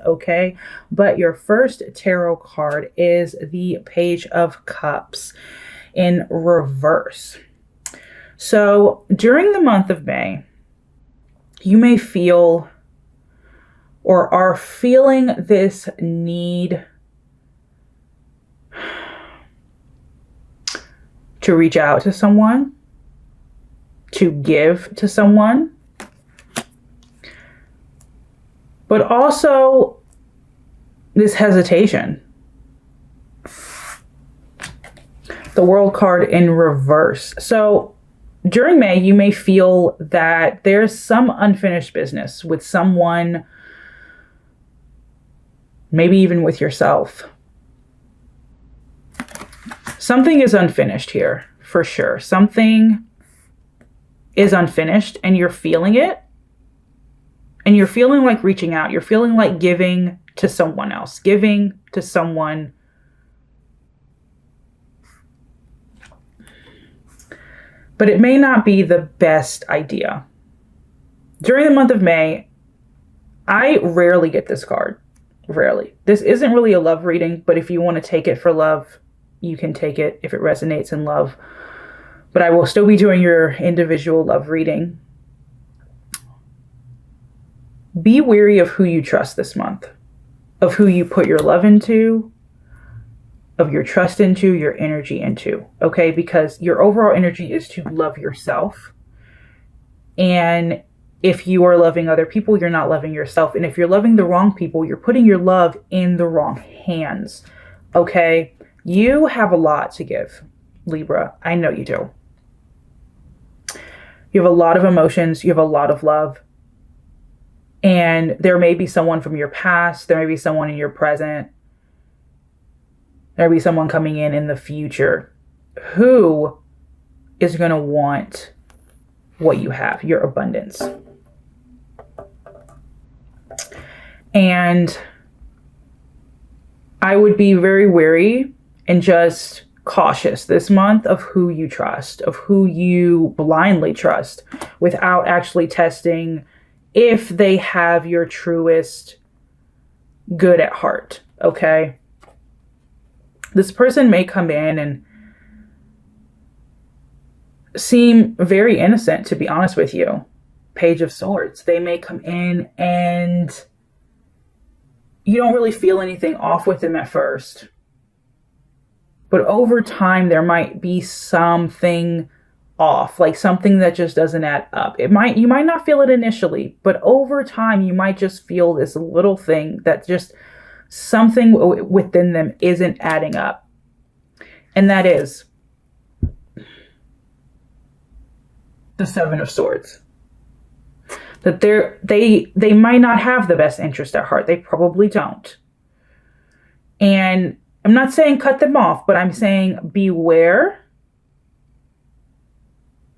okay? But your first tarot card is the Page of Cups in reverse. So during the month of May, you may feel or are feeling this need to reach out to someone, to give to someone, but also this hesitation. The World card in reverse. So during May, you may feel that there's some unfinished business with someone, maybe even with yourself. Something is unfinished here, for sure. Something is unfinished and you're feeling it. And you're feeling like reaching out. You're feeling like giving to someone else, giving to someone. But it may not be the best idea. During the month of May, I rarely get this card. Rarely. This isn't really a love reading, but if you want to take it for love, you can take it if it resonates in love. But I will still be doing your individual love reading. Be wary of who you trust this month, of who you put your love into, of your trust into, your energy into, okay? Because your overall energy is to love yourself. And if you are loving other people, you're not loving yourself. And if you're loving the wrong people, you're putting your love in the wrong hands, okay? You have a lot to give, Libra. I know you do. You have a lot of emotions. You have a lot of love. And there may be someone from your past. There may be someone in your present. There may be someone coming in the future who is going to want what you have, your abundance. And I would be very wary and just cautious this month of who you trust, of who you blindly trust without actually testing if they have your truest good at heart, okay? This person may come in and seem very innocent, to be honest with you. Page of Swords. They may come in and you don't really feel anything off with them at first. But over time, there might be something off, like something that just doesn't add up. You might not feel it initially, but over time, you might just feel this little thing that just something within them isn't adding up. And that is the Seven of Swords. That they might not have the best interest at heart. They probably don't. And I'm not saying cut them off, but I'm saying beware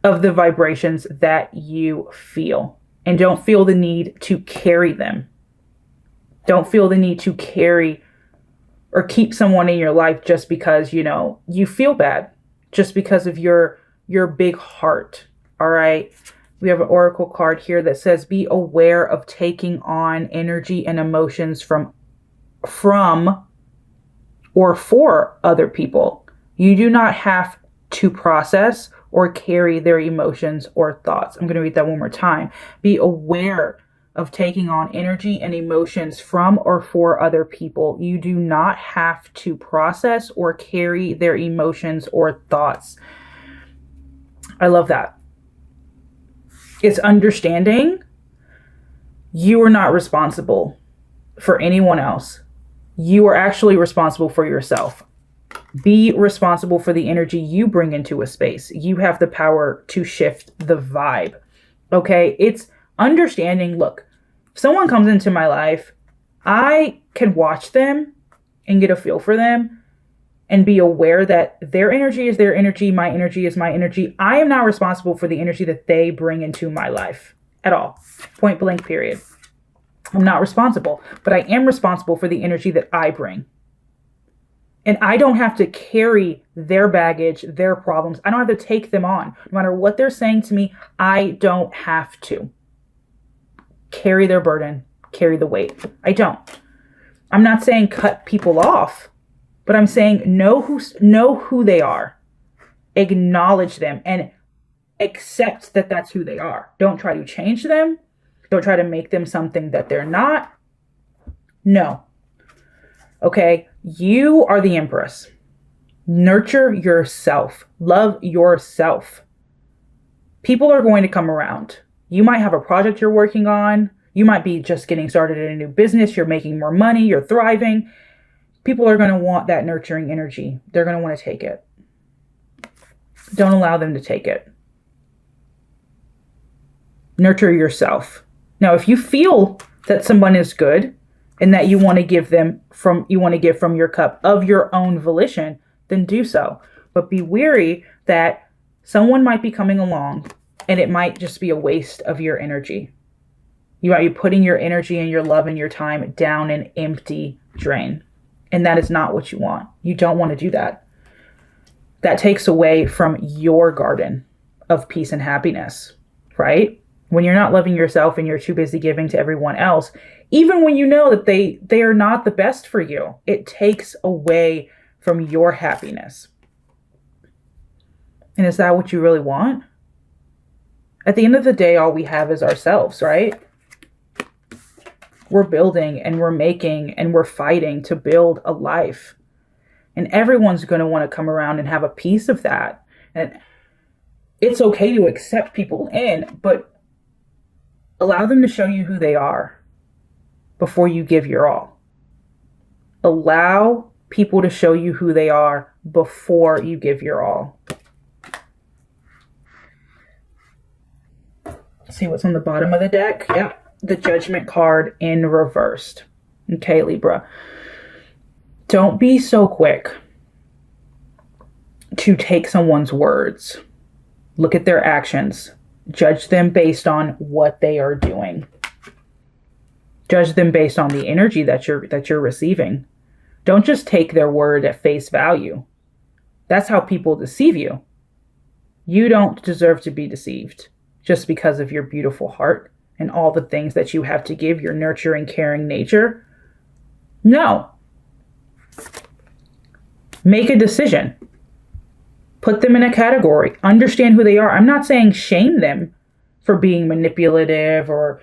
of the vibrations that you feel. And don't feel the need to carry them. Don't feel the need to carry or keep someone in your life just because, you know, you feel bad. Just because of your big heart. All right. We have an oracle card here that says, be aware of taking on energy and emotions from or for other people. You do not have to process or carry their emotions or thoughts. I'm going to read that one more time. Be aware of taking on energy and emotions from or for other people. You do not have to process or carry their emotions or thoughts. I love that. It's understanding you are not responsible for anyone else. You are actually responsible for yourself. Be responsible for the energy you bring into a space. You have the power to shift the vibe. Okay? It's understanding, look, if someone comes into my life, I can watch them and get a feel for them and be aware that their energy is their energy, my energy is my energy. I am not responsible for the energy that they bring into my life at all. Point blank, period. I'm not responsible, but I am responsible for the energy that I bring. And I don't have to carry their baggage, their problems. I don't have to take them on. No matter what they're saying to me, I don't have to carry their burden, carry the weight. I don't. I'm not saying cut people off, but I'm saying know who they are. Acknowledge them and accept that that's who they are. Don't try to change them. Don't try to make them something that they're not. No. Okay? You are the empress. Nurture yourself. Love yourself. People are going to come around. You might have a project you're working on. You might be just getting started in a new business. You're making more money. You're thriving. People are going to want that nurturing energy. They're going to want to take it. Don't allow them to take it. Nurture yourself. Now, if you feel that someone is good and that you want to give from your cup of your own volition, then do so. But be wary that someone might be coming along and it might just be a waste of your energy. You might be putting your energy and your love and your time down an empty drain. And that is not what you want. You don't want to do that. That takes away from your garden of peace and happiness, right? When you're not loving yourself and you're too busy giving to everyone else, even when you know that they are not the best for you, it takes away from your happiness. And is that what you really want? At the end of the day, all we have is ourselves, right? We're building and we're making and we're fighting to build a life. And everyone's going to want to come around and have a piece of that. And it's okay to accept people in, but allow them to show you who they are before you give your all. Allow people to show you who they are before you give your all. See what's on the bottom of the deck? Yeah, the Judgment card in reversed. Okay, Libra. Don't be so quick to take someone's words. Look at their actions. Judge them based on what they are doing. Judge them based on the energy that you're receiving. Don't just take their word at face value. That's how people deceive you. You don't deserve to be deceived just because of your beautiful heart and all the things that you have to give, your nurturing, caring nature. No. Make a decision. Put them in a category. Understand who they are. I'm not saying shame them for being manipulative or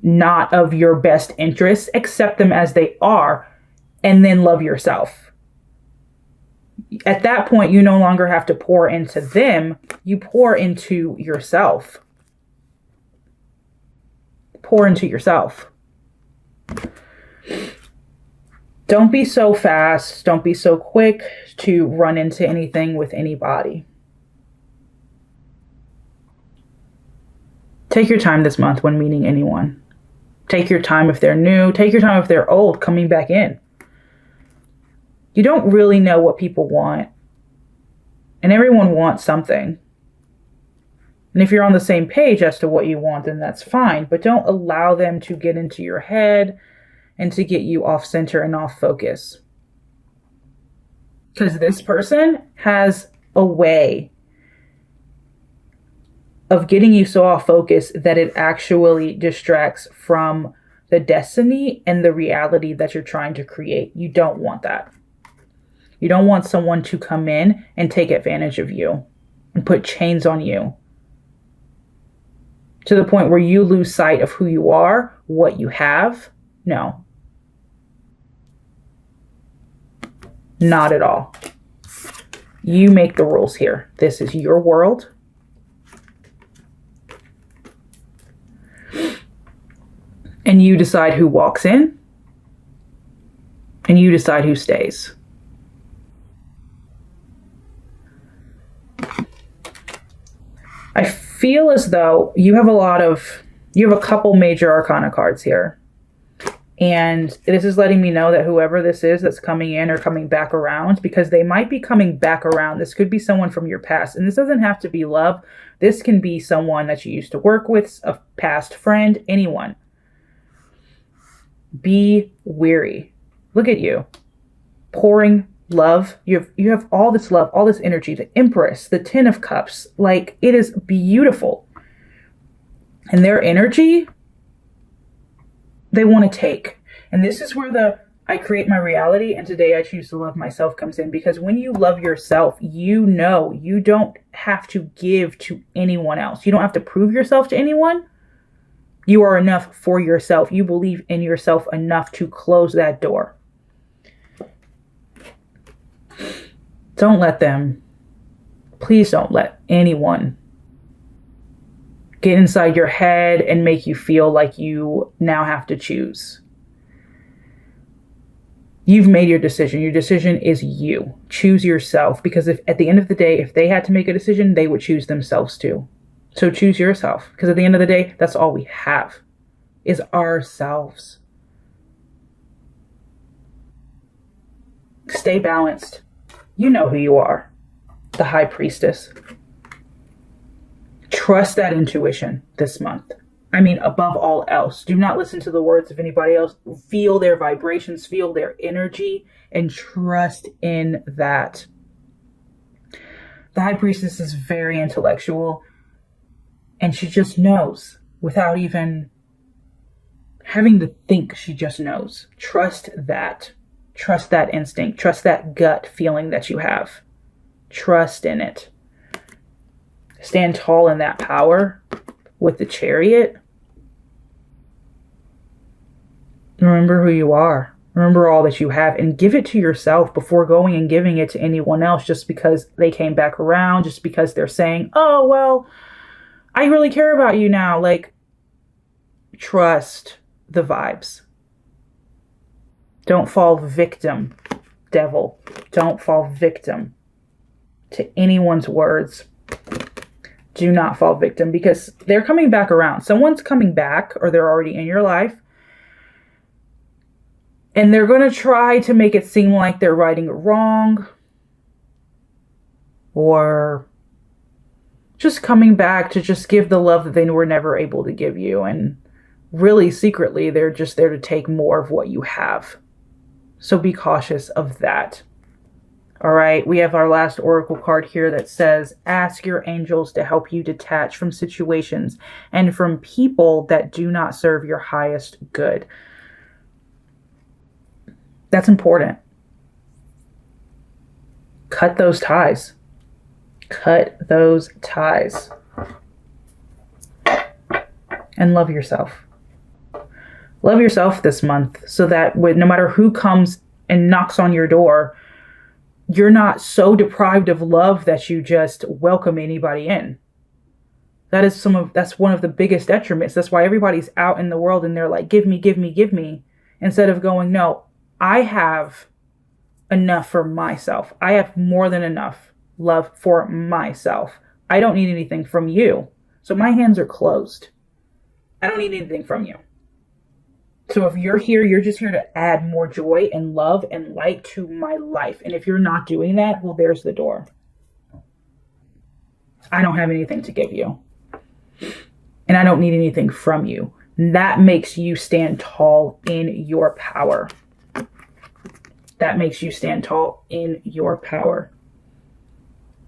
not of your best interest. Accept them as they are and then love yourself. At that point, you no longer have to pour into them. You pour into yourself. Pour into yourself. Don't be so fast. Don't be so quick to run into anything with anybody. Take your time this month when meeting anyone. Take your time if they're new. Take your time if they're old, coming back in. You don't really know what people want. And everyone wants something. And if you're on the same page as to what you want, then that's fine. But don't allow them to get into your head and to get you off center and off focus. Because this person has a way of getting you so off focus that it actually distracts from the destiny and the reality that you're trying to create. You don't want that. You don't want someone to come in and take advantage of you and put chains on you to the point where you lose sight of who you are, what you have. No. Not at all. You make the rules here. This is your world. And you decide who walks in. And you decide who stays. I feel as though you have a couple major arcana cards here. And this is letting me know that whoever this is that's coming in or coming back around, because they might be coming back around. This could be someone from your past. And this doesn't have to be love. This can be someone that you used to work with, a past friend, anyone. Be weary. Look at you. Pouring love. You have all this love, all this energy, the Empress, the Ten of Cups. Like, it is beautiful. And their energy They want to take. And this is where the I create my reality and today I choose to love myself comes in. Because when you love yourself, you know you don't have to give to anyone else. You don't have to prove yourself to anyone. You are enough for yourself. You believe in yourself enough to close that door. Don't let them, please don't let anyone get inside your head and make you feel like you now have to choose. You've made your decision. Your decision is you. Choose yourself, because if at the end of the day, if they had to make a decision, they would choose themselves too. So choose yourself, because at the end of the day, that's all we have is ourselves. Stay balanced. You know who you are, the High Priestess. Trust that intuition this month. I mean, above all else, do not listen to the words of anybody else. Feel their vibrations, feel their energy, and trust in that. The High Priestess is very intellectual, and she just knows without even having to think. She just knows. Trust that. Trust that instinct. Trust that gut feeling that you have. Trust in it. Stand tall in that power with the Chariot. Remember who you are. Remember all that you have and give it to yourself before going and giving it to anyone else just because they came back around, just because they're saying, oh, well, I really care about you now. Like, trust the vibes. Don't fall victim, devil. Don't fall victim to anyone's words. Do not fall victim, because they're coming back around. Someone's coming back, or they're already in your life. And they're going to try to make it seem like they're righting it wrong. Or just coming back to just give the love that they were never able to give you. And really, secretly, they're just there to take more of what you have. So be cautious of that. All right, we have our last oracle card here that says, ask your angels to help you detach from situations and from people that do not serve your highest good. That's important. Cut those ties. Cut those ties. And love yourself. Love yourself this month so that no matter who comes and knocks on your door, you're not so deprived of love that you just welcome anybody in. That's one of the biggest detriments. That's why everybody's out in the world and they're like, give me, give me, give me. Instead of going, no, I have enough for myself. I have more than enough love for myself. I don't need anything from you. So my hands are closed. I don't need anything from you. So if you're here, you're just here to add more joy and love and light to my life. And if you're not doing that, well, there's the door. I don't have anything to give you. And I don't need anything from you. That makes you stand tall in your power. That makes you stand tall in your power.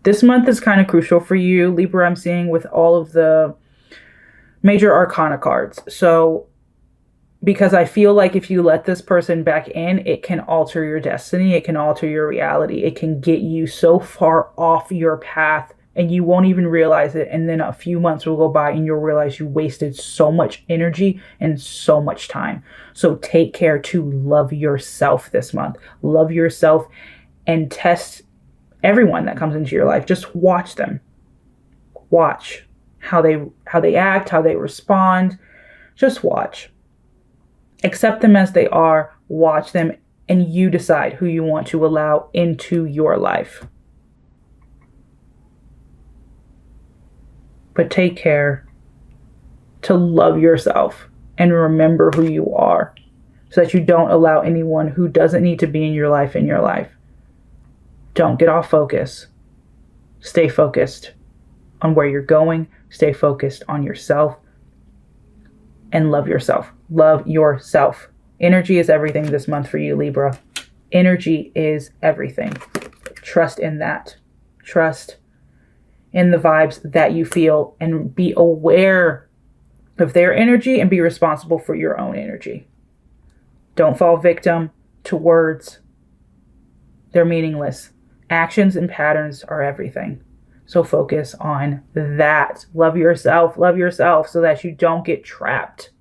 This month is kind of crucial for you, Libra, I'm seeing with all of the major arcana cards. So because I feel like if you let this person back in, it can alter your destiny. It can alter your reality. It can get you so far off your path and you won't even realize it. And then a few months will go by and you'll realize you wasted so much energy and so much time. So take care to love yourself this month. Love yourself and test everyone that comes into your life. Just watch them. Watch how they act, how they respond. Just watch. Accept them as they are, watch them, and you decide who you want to allow into your life. But take care to love yourself and remember who you are so that you don't allow anyone who doesn't need to be in your life. Don't get off focus. Stay focused on where you're going. Stay focused on yourself. And love yourself. Love yourself. Energy is everything this month for you, Libra. Energy is everything. Trust in that. Trust in the vibes that you feel and be aware of their energy and be responsible for your own energy. Don't fall victim to words. They're meaningless. Actions and patterns are everything. So focus on that. Love yourself so that you don't get trapped.